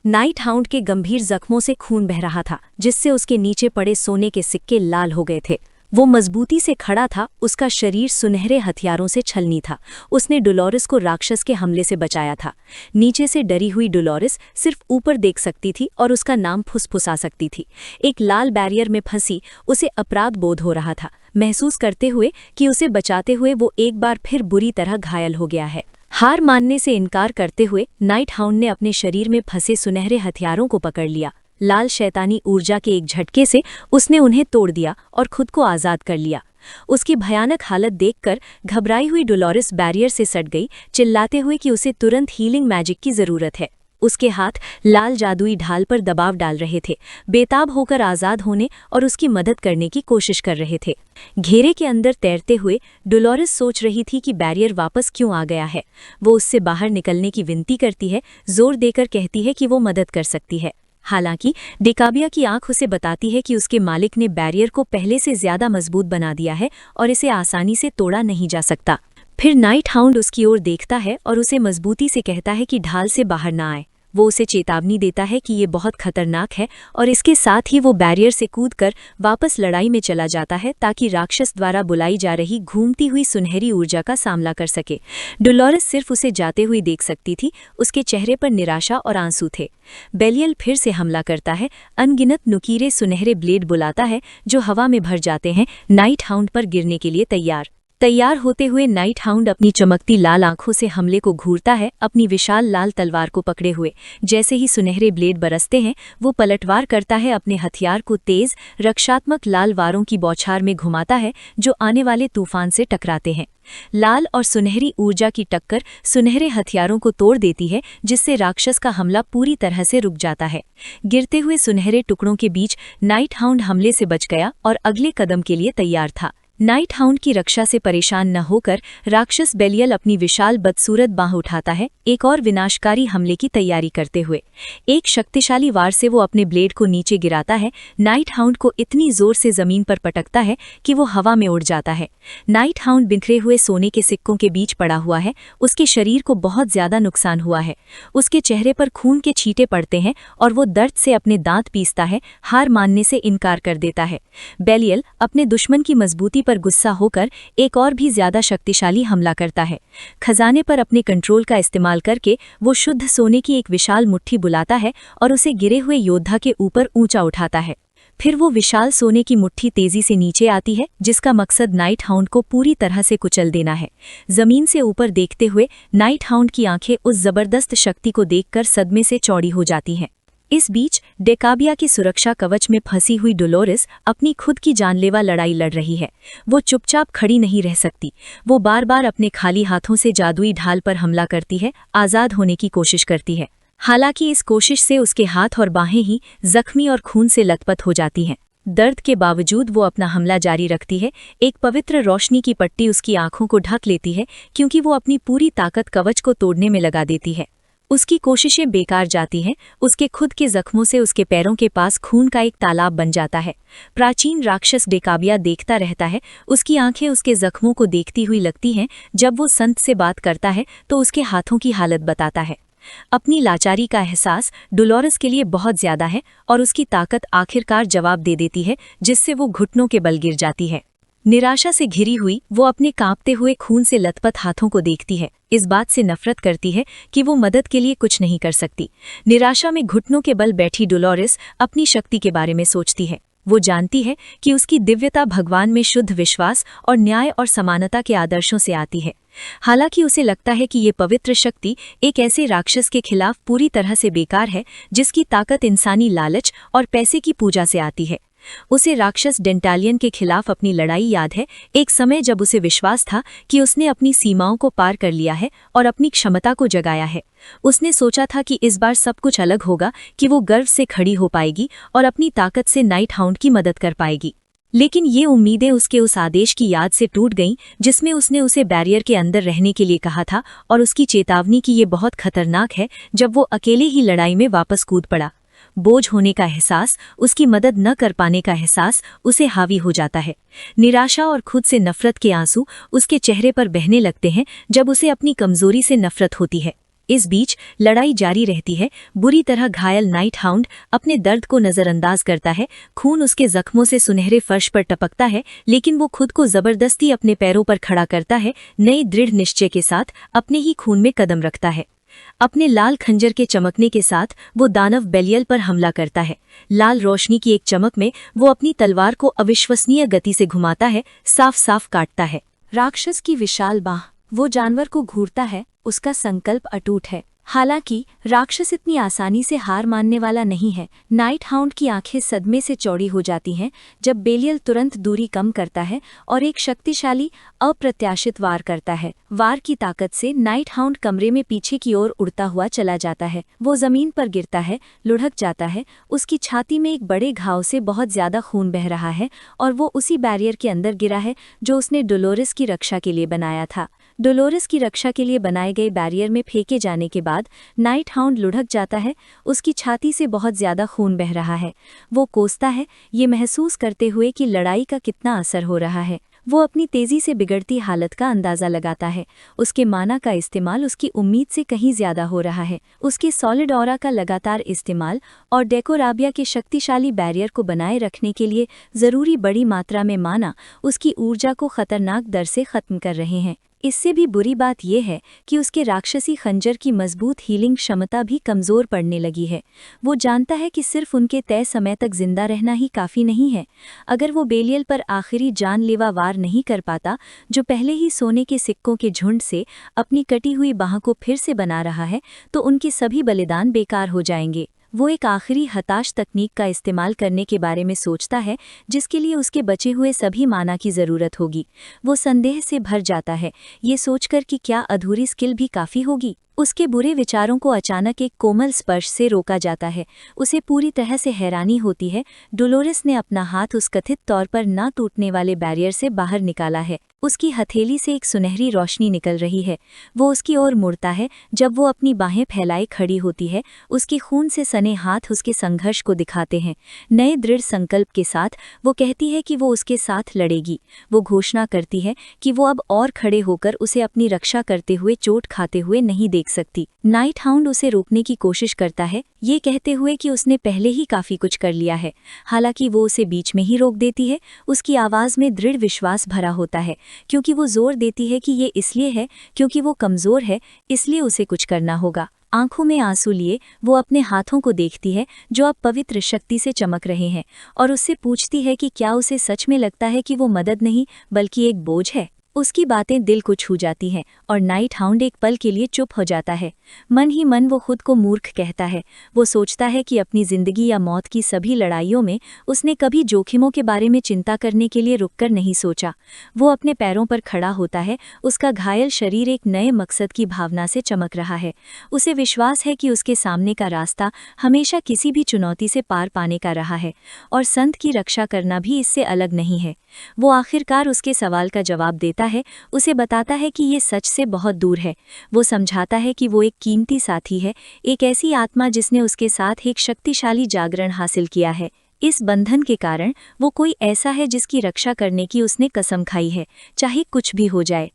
Night hound के गंभीर जख्मों से खून बह रहा था, जिससे उसके नीचे पड़े सोने के सिक्के लाल हो गए थे। वो मजबूती से खड़ा था, उसका शरीर सुनहरे हथियारों से छलनी था। उसने डोलोरेस को राक्षस के हमले से बचाया था। नीचे से डरी हुई डोलोरेस सिर्फ ऊपर देख सकती थी और उसका नाम फुसफुसा सकती थी। एक लाल बैरियर में फंसी उसे अपराध बोध हो रहा था, महसूस करते हुए कि उसे बचाते हुए वो एक बार फिर बुरी तरह घायल हो गया है। हार मानने से इनकार करते हुए नाइट हाउंड ने अपने शरीर में फंसे सुनहरे हथियारों को पकड़ लिया। लाल शैतानी ऊर्जा के एक झटके से उसने उन्हें तोड़ दिया और खुद को आज़ाद कर लिया। उसकी भयानक हालत देखकर घबराई हुई डोलोरेस बैरियर से सट गई, चिल्लाते हुए कि उसे तुरंत हीलिंग मैजिक की ज़रूरत है। उसके हाथ लाल जादुई ढाल पर दबाव डाल रहे थे, बेताब होकर आज़ाद होने और उसकी मदद करने की कोशिश कर रहे थे। घेरे के अंदर तैरते हुए डोलोरेस सोच रही थी कि बैरियर वापस क्यों आ गया है। वो उससे बाहर निकलने की विनती करती है, जोर देकर कहती है कि वो मदद कर सकती है। हालांकि डेकाबिया की आंख उसे बताती है कि उसके मालिक ने बैरियर को पहले से ज्यादा मजबूत बना दिया है और इसे आसानी से तोड़ा नहीं जा सकता। फिर नाइट हाउंड उसकी ओर देखता है और उसे मजबूती से कहता है कि ढाल से बाहर ना आए। वो उसे चेतावनी देता है कि ये बहुत खतरनाक है और इसके साथ ही वो बैरियर से कूदकर वापस लड़ाई में चला जाता है ताकि राक्षस द्वारा बुलाई जा रही घूमती हुई सुनहरी ऊर्जा का सामना कर सके। डोलोरेस सिर्फ उसे जाते हुए देख सकती थी, उसके चेहरे पर निराशा और आंसू थे। बेलियल फिर से हमला करता है, अनगिनत नुकीले सुनहरे ब्लेड बुलाता है जो हवा में भर जाते हैं, नाइट हाउंड पर गिरने के लिए तैयार होते हुए नाइट हाउंड अपनी चमकती लाल आंखों से हमले को घूरता है, अपनी विशाल लाल तलवार को पकड़े हुए। जैसे ही सुनहरे ब्लेड बरसते हैं, वो पलटवार करता है, अपने हथियार को तेज रक्षात्मक लाल वारों की बौछार में घुमाता है जो आने वाले तूफान से टकराते हैं। लाल और सुनहरी ऊर्जा की टक्कर सुनहरे हथियारों को तोड़ देती है, जिससे राक्षस का हमला पूरी तरह से रुक जाता है। गिरते हुए सुनहरे टुकड़ों के बीच नाइट हाउंड हमले से बच गया और अगले कदम के लिए तैयार था। नाइट हाउंड की रक्षा से परेशान न होकर राक्षस बेलियल अपनी विशाल बदसूरत बाह उठाता है, एक और विनाशकारी हमले की तैयारी करते हुए। एक शक्तिशाली वार से वो अपने ब्लेड को नीचे गिराता है, नाइट हाउंड को इतनी जोर से जमीन पर पटकता है कि वो हवा में उड़ जाता है। नाइट हाउंड बिखरे हुए सोने के सिक्कों के बीच पड़ा हुआ है, उसके शरीर को बहुत ज्यादा नुकसान हुआ है। उसके चेहरे पर खून के छींटे पड़ते हैं और वो दर्द से अपने दांत पीसता है, हार मानने से इनकार कर देता है। बेलियल अपने दुश्मन की मजबूती पर गुस्सा होकर एक और भी ज्यादा शक्तिशाली हमला करता है। खजाने पर अपने कंट्रोल का इस्तेमाल करके वो शुद्ध सोने की एक विशाल मुट्ठी बुलाता है और उसे गिरे हुए योद्धा के ऊपर ऊंचा उठाता है। फिर वो विशाल सोने की मुट्ठी तेजी से नीचे आती है, जिसका मकसद नाइट हाउंड को पूरी तरह से कुचल देना है। जमीन से ऊपर देखते हुए नाइट हाउंड की आंखें उस जबरदस्त शक्ति को देखकर सदमे से चौड़ी हो जाती हैं। इस बीच डेकाबिया की सुरक्षा कवच में फंसी हुई डोलोरेस अपनी खुद की जानलेवा लड़ाई लड़ रही है। वो चुपचाप खड़ी नहीं रह सकती। वो बार बार अपने खाली हाथों से जादुई ढाल पर हमला करती है, आज़ाद होने की कोशिश करती है। हालांकि इस कोशिश से उसके हाथ और बाहें ही जख्मी और खून से लथपथ हो जाती हैं। दर्द के बावजूद वो अपना हमला जारी रखती है। एक पवित्र रोशनी की पट्टी उसकी आंखों को ढक लेती है, क्योंकि वो अपनी पूरी ताकत कवच को तोड़ने में लगा देती है। उसकी कोशिशें बेकार जाती हैं। उसके खुद के जख्मों से उसके पैरों के पास खून का एक तालाब बन जाता है। प्राचीन राक्षस डेकाबिया देखता रहता है, उसकी आंखें उसके जख्मों को देखती हुई लगती हैं। जब वो संत से बात करता है तो उसके हाथों की हालत बताता है। अपनी लाचारी का एहसास डोलोरेस के लिए बहुत ज्यादा है और उसकी ताकत आखिरकार जवाब दे देती है, जिससे वो घुटनों के बल गिर जाती है। निराशा से घिरी हुई वो अपने कांपते हुए खून से लथपथ हाथों को देखती है। इस बात से नफरत करती है कि वो मदद के लिए कुछ नहीं कर सकती। निराशा में घुटनों के बल बैठी डोलोरेस अपनी शक्ति के बारे में सोचती है। वो जानती है कि उसकी दिव्यता भगवान में शुद्ध विश्वास और न्याय और समानता के आदर्शों से आती है। हालांकि उसे लगता है कि ये पवित्र शक्ति एक ऐसे राक्षस के खिलाफ पूरी तरह से बेकार है, जिसकी ताकत इंसानी लालच और पैसे की पूजा से आती है। उसे राक्षस डेंटालियन के खिलाफ अपनी लड़ाई याद है, एक समय जब उसे विश्वास था कि उसने अपनी सीमाओं को पार कर लिया है और अपनी क्षमता को जगाया है। उसने सोचा था कि इस बार सब कुछ अलग होगा, कि वो गर्व से खड़ी हो पाएगी और अपनी ताकत से नाइट हाउंड की मदद कर पाएगी। लेकिन ये उम्मीदें उसके उस आदेश की याद से टूट गईं जिसमें उसने उसे बैरियर के अंदर रहने के लिए कहा था, और उसकी चेतावनी कि ये बहुत खतरनाक है जब वो अकेले ही लड़ाई में वापस कूद पड़ा। बोझ होने का एहसास, उसकी मदद न कर पाने का एहसास उसे हावी हो जाता है। निराशा और खुद से नफरत के आंसू उसके चेहरे पर बहने लगते हैं जब उसे अपनी कमजोरी से नफरत होती है। इस बीच लड़ाई जारी रहती है। बुरी तरह घायल नाइट हाउंड अपने दर्द को नजरअंदाज करता है। खून उसके जख्मों से सुनहरे फर्श पर टपकता है, लेकिन वो खुद को जबरदस्ती अपने पैरों पर खड़ा करता है, नए दृढ़ निश्चय के साथ अपने ही खून में कदम रखता है। अपने लाल खंजर के चमकने के साथ वो दानव बेलियल पर हमला करता है। लाल रोशनी की एक चमक में वो अपनी तलवार को अविश्वसनीय गति से घुमाता है, साफ साफ काटता है। राक्षस की विशाल बाह वो जानवर को घूरता है, उसका संकल्प अटूट है। हालांकि राक्षस इतनी आसानी से हार मानने वाला नहीं है। नाइट हाउंड की आंखें सदमे से चौड़ी हो जाती हैं जब बेलियल तुरंत दूरी कम करता है और एक शक्तिशाली अप्रत्याशित वार करता है। वार की ताकत से नाइट हाउंड कमरे में पीछे की ओर उड़ता हुआ चला जाता है। वो जमीन पर गिरता है, लुढ़क जाता है। उसकी छाती में एक बड़े घाव से बहुत ज्यादा खून बह रहा है और वो उसी बैरियर के अंदर गिरा है जो उसने डोलोरेस की रक्षा के लिए बनाया था। डोलोरेस की रक्षा के लिए बनाए गए बैरियर में फेंके जाने के बाद नाइट हाउंड लुढ़क जाता है। उसकी छाती से बहुत ज्यादा खून बह रहा है। वो कोसता है, ये महसूस करते हुए कि लड़ाई का कितना असर हो रहा है। वो अपनी तेजी से बिगड़ती हालत का अंदाजा लगाता है। उसके माना का इस्तेमाल उसकी उम्मीद से कहीं ज्यादा हो रहा है। उसके सॉलिड ऑरा का लगातार इस्तेमाल और डेकोराबिया के शक्तिशाली बैरियर को बनाए रखने के लिए जरूरी बड़ी मात्रा में माना उसकी ऊर्जा को खतरनाक दर से खत्म कर रहे हैं। इससे भी बुरी बात यह है कि उसके राक्षसी खंजर की मजबूत हीलिंग क्षमता भी कमज़ोर पड़ने लगी है। वो जानता है कि सिर्फ उनके तय समय तक जिंदा रहना ही काफ़ी नहीं है। अगर वो बेलियल पर आखिरी जानलेवा वार नहीं कर पाता, जो पहले ही सोने के सिक्कों के झुंड से अपनी कटी हुई बाह को फिर से बना रहा है, तो उनके सभी बलिदान बेकार हो जाएंगे। वो एक आखिरी हताश तकनीक का इस्तेमाल करने के बारे में सोचता है, जिसके लिए उसके बचे हुए सभी माना की ज़रूरत होगी। वो संदेह से भर जाता है, ये सोचकर कि क्या अधूरी स्किल भी काफ़ी होगी। उसके बुरे विचारों को अचानक एक कोमल स्पर्श से रोका जाता है। उसे पूरी तरह से हैरानी होती है। डोलोरेस ने अपना हाथ उस कथित तौर पर ना टूटने वाले बैरियर से बाहर निकाला है। उसकी हथेली से एक सुनहरी रोशनी निकल रही है। वो उसकी ओर मुड़ता है। जब वो अपनी बाहें फैलाए खड़ी होती है, उसके खून से सने हाथ उसके संघर्ष को दिखाते हैं। नए दृढ़ संकल्प के साथ वो कहती है कि वो उसके साथ लड़ेगी। वो घोषणा करती है कि वो अब और खड़े होकर उसे अपनी रक्षा करते हुए चोट खाते हुए नहीं देख सकती। नाइट हाउंड उसे रोकने की कोशिश करता है, ये कहते हुए कि उसने पहले ही काफी कुछ कर लिया है। हालांकि वो उसे बीच में ही रोक देती है। उसकी आवाज में दृढ़ विश्वास भरा होता है, क्योंकि वो जोर देती है कि ये इसलिए है क्योंकि वो कमजोर है, इसलिए उसे कुछ करना होगा। आंखों में आंसू लिए वो अपने हाथों को देखती है जो अब पवित्र शक्ति से चमक रहे हैं, और उससे पूछती है कि क्या उसे सच में लगता है कि वो मदद नहीं बल्कि एक बोझ है। उसकी बातें दिल को छू जाती हैं और नाइट हाउंड एक पल के लिए चुप हो जाता है। मन ही मन वो खुद को मूर्ख कहता है। वो सोचता है कि अपनी जिंदगी या मौत की सभी लड़ाइयों में उसने कभी जोखिमों के बारे में चिंता करने के लिए रुककर नहीं सोचा। वो अपने पैरों पर खड़ा होता है। उसका घायल शरीर एक नए मकसद की भावना से चमक रहा है। उसे विश्वास है कि उसके सामने का रास्ता हमेशा किसी भी चुनौती से पार पाने का रहा है, और संत की रक्षा करना भी इससे अलग नहीं है। वो आखिरकार उसके सवाल का जवाब देता है, उसे बताता है कि ये सच से बहुत दूर है। वो समझाता है कि वो एक कीमती साथी है, एक ऐसी आत्मा जिसने उसके साथ एक शक्तिशाली जागरण हासिल किया है। इस बंधन के कारण वो कोई ऐसा है जिसकी रक्षा करने की उसने कसम खाई है, चाहे कुछ भी हो जाए।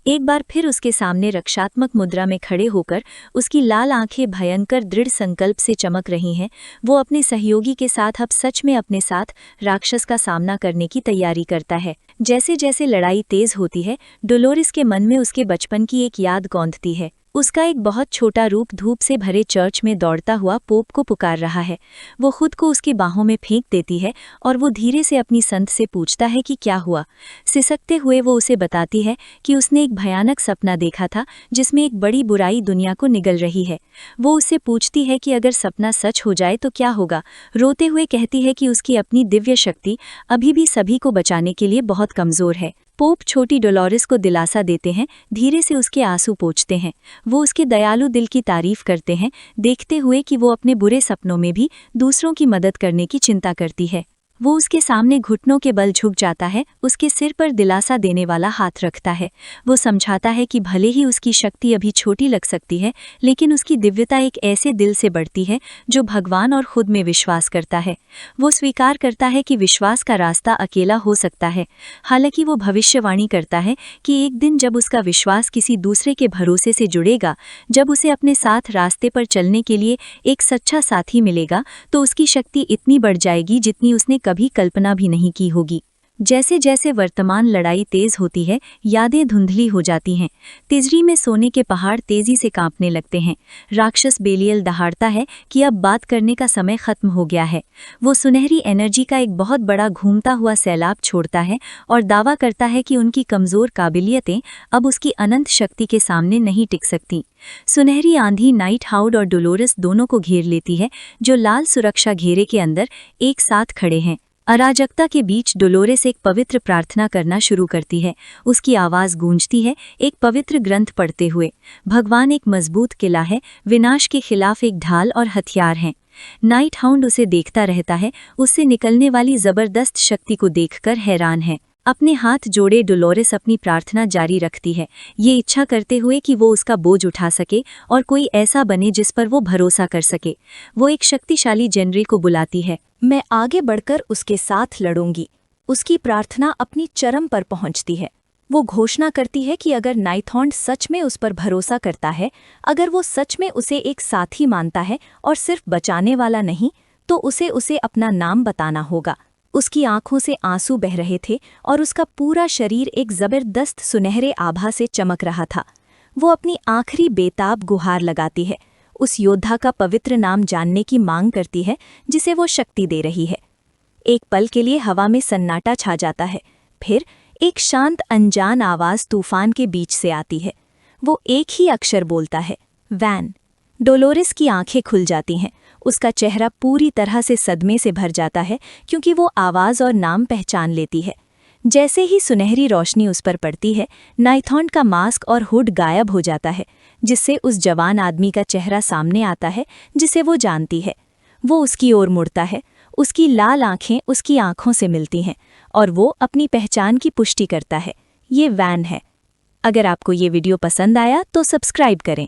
एक बार फिर उसके सामने रक्षात्मक मुद्रा में खड़े होकर उसकी लाल आंखें भयंकर दृढ़ संकल्प से चमक रही हैं। वो अपने सहयोगी के साथ अब सच में अपने साथ राक्षस का सामना करने की तैयारी करता है। जैसे जैसे लड़ाई तेज होती है, डोलोरेस के मन में उसके बचपन की एक याद गौंधती है। उसका एक बहुत छोटा रूप धूप से भरे चर्च में दौड़ता हुआ पोप को पुकार रहा है। वो खुद को उसकी बाहों में फेंक देती है और वो धीरे से अपनी संत से पूछता है कि क्या हुआ। सिसकते हुए वो उसे बताती है कि उसने एक भयानक सपना देखा था जिसमें एक बड़ी बुराई दुनिया को निगल रही है। वो उससे पूछती है कि अगर सपना सच हो जाए तो क्या होगा। रोते हुए कहती है कि उसकी अपनी दिव्य शक्ति अभी भी सभी को बचाने के लिए बहुत कमज़ोर है। पोप छोटी डोलोरेस को दिलासा देते हैं, धीरे से उसके आंसू पोंछते हैं। वो उसके दयालु दिल की तारीफ करते हैं, देखते हुए कि वो अपने बुरे सपनों में भी दूसरों की मदद करने की चिंता करती है। वो उसके सामने घुटनों के बल झुक जाता है, उसके सिर पर दिलासा देने वाला हाथ रखता है। वो समझाता है कि भले ही उसकी शक्ति अभी छोटी लग सकती है, लेकिन उसकी दिव्यता एक ऐसे दिल से बढ़ती है जो भगवान और खुद में विश्वास करता है। वो स्वीकार करता है कि विश्वास का रास्ता अकेला हो सकता है। हालांकि वो भविष्यवाणी करता है कि एक दिन जब उसका विश्वास किसी दूसरे के भरोसे से जुड़ेगा, जब उसे अपने साथ रास्ते पर चलने के लिए एक सच्चा साथी मिलेगा, तो उसकी शक्ति इतनी बढ़ जाएगी जितनी उसने कभी कल्पना भी नहीं की होगी। जैसे जैसे वर्तमान लड़ाई तेज होती है, यादें धुंधली हो जाती हैं। तिजरी में सोने के पहाड़ तेजी से कांपने लगते हैं। राक्षस बेलियल दहाड़ता है कि अब बात करने का समय खत्म हो गया है। वो सुनहरी एनर्जी का एक बहुत बड़ा घूमता हुआ सैलाब छोड़ता है और दावा करता है कि उनकी कमजोर काबिलियतें अब उसकी अनंत शक्ति के सामने नहीं टिक सकती। सुनहरी आंधी नाइट हाउड और डोलोरस दोनों को घेर लेती है, जो लाल सुरक्षा घेरे के अंदर एक साथ खड़े हैं। अराजकता के बीच डोलोरेस एक पवित्र प्रार्थना करना शुरू करती है। उसकी आवाज गूंजती है, एक पवित्र ग्रंथ पढ़ते हुए। भगवान एक मजबूत किला है, विनाश के खिलाफ एक ढाल और हथियार हैं। नाइट हाउंड उसे देखता रहता है, उससे निकलने वाली जबरदस्त शक्ति को देखकर हैरान है। अपने हाथ जोड़े डोलोरेस अपनी प्रार्थना जारी रखती है, ये इच्छा करते हुए कि वो उसका बोझ उठा सके और कोई ऐसा बने जिस पर वो भरोसा कर सके। वो एक शक्तिशाली जनरी को बुलाती है। मैं आगे बढ़कर उसके साथ लड़ूंगी। उसकी प्रार्थना अपनी चरम पर पहुंचती है। वो घोषणा करती है कि अगर नाइथॉन्ड सच में उस पर भरोसा करता है, अगर वो सच में उसे एक साथी मानता है और सिर्फ बचाने वाला नहीं, तो उसे अपना नाम बताना होगा। उसकी आंखों से आंसू बह रहे थे और उसका पूरा शरीर एक जबरदस्त सुनहरे आभा से चमक रहा था। वो अपनी आखिरी बेताब गुहार लगाती है, उस योद्धा का पवित्र नाम जानने की मांग करती है जिसे वो शक्ति दे रही है। एक पल के लिए हवा में सन्नाटा छा जाता है, फिर एक शांत अनजान आवाज तूफान के बीच से आती है। वो एक ही अक्षर बोलता है, वैन। डोलोरेस की आंखें खुल जाती हैं, उसका चेहरा पूरी तरह से सदमे से भर जाता है क्योंकि वो आवाज और नाम पहचान लेती है। जैसे ही सुनहरी रोशनी उस पर पड़ती है, नाइथॉन्ड का मास्क और हुड गायब हो जाता है, जिससे उस जवान आदमी का चेहरा सामने आता है जिसे वो जानती है। वो उसकी ओर मुड़ता है, उसकी लाल आंखें उसकी आंखों से मिलती हैं और वो अपनी पहचान की पुष्टि करता है, ये वैन है। अगर आपको ये वीडियो पसंद आया तो सब्सक्राइब करें।